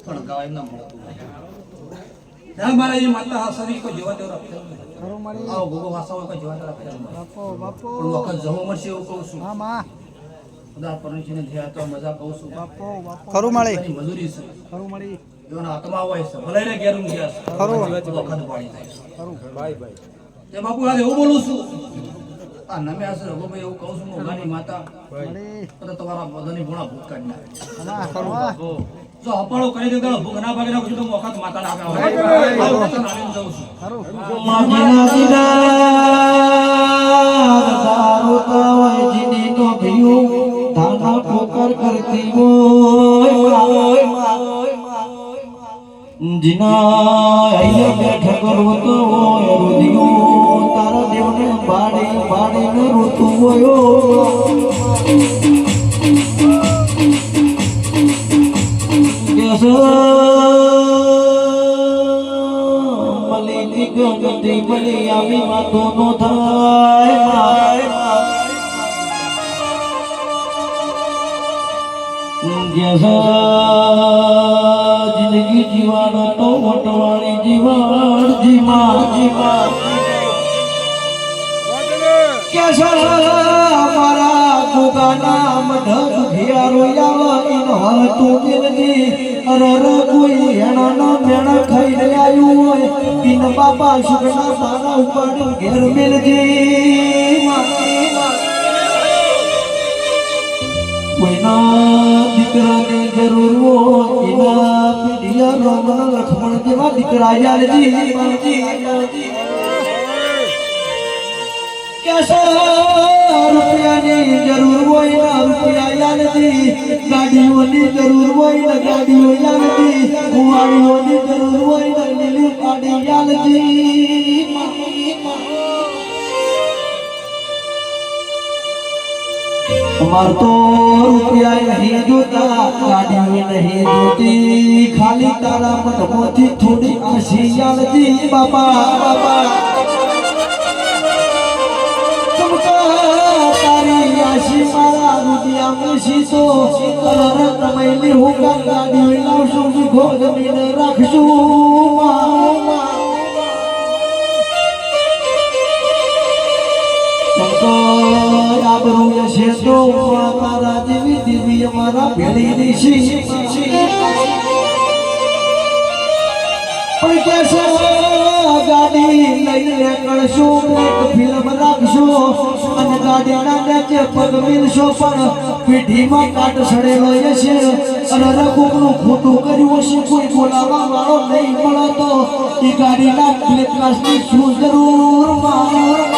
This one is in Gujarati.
પણ ગાય ન મળતું ના મારા એ માતા હાસરી કોઈ જોવા તેવો રાખેલો ખરું મારી આવો ગોગો હાસા કોઈ જોવા રાખેલો બાપો બાપો પણ વખત જવો મળશે એવું કહું છું હા માં ખુદા પરમેશ્વરને ધ્યાન તો મજા કહું છું બાપો બાપો ખરું માળી એની મજૂરી છે ખરું મારી એનો આત્મા હોય છે ભલે ને ઘેરું ગયા છે ખરું વખત પાડી જાય છે ખરું તે બાપુ આજે એવું બોલું છું આ નમે આસર રઘુભાઈ એવું કહું છું મોગાની માતા મારી તો તમારા બધાની ભૂણા ભૂખ કાઢી નાખે હા ખરું હા જો અપાળો કરી દેતા ભૂખ ના ભાગે નાખું તો વખત માતા નાખે આવું નાલીને જાઉં છું ખરું માગીના દીદાર દારૂ તવાય જીની નો ભિયું ધાના ઠોકર કરતી હોય જીના અહીંયા બેઠ કરવો તો હોય રુધિયું તારા દેવને બાડી બાડીને રોતું હોય મલી ગમતી મલી આવી વાતો નો થાય જિંદગી જીવાનો તો વટવાળી જીવાણ જીમા મારા ગોગાના મઢ ઘિયારો યાવ હર તું કેલજી અરર કોઈ હેણનો મેણા ખાઈને આવ્યું હોય તીન બાપા શુકના તારા ઉપાડી ઘેર મેલજી કોઈના દીકરાને જરૂર હોય એના પીડિયા રામ લક્ષ્મણ જેવા દીકરા યાલજી રૂપિયાની જરૂર હોય ના રૂપિયા યાલજી ગાડીઓની જરૂર હોય ને ગાડીઓ યાલજી કુવાડીઓની જરૂર હોય ને લીલી ગાડી યાલજી અમાર તો રૂપિયા નહીં જોતા ગાડીઓ નહીં જોતી ખાલી તારા મનમાંથી થોડી આશી યાલજી બાબા તારી આશી મારા રૂપિયા મેશી તો કલર કમાઈને હું ગાડી લાવશું ભીખો જમીને રાખશું આબરૂ હશે તો તારા જેવી દેવી અમારા ભેળી દીશી પણ કેસે ગાડી લઈને નીકળશું એક ફિલ્મ રાખશું અને ગાડીના નીચે પગ મિલશો પણ પીઠીમાં કાટ સડેલો હશે અને રઘુનું ખોટું કર્યું હશે કોઈ બોલાવા વાળો નહીં મળે તો એ ગાડીના બ્લેક ક્લાસની શું જરૂર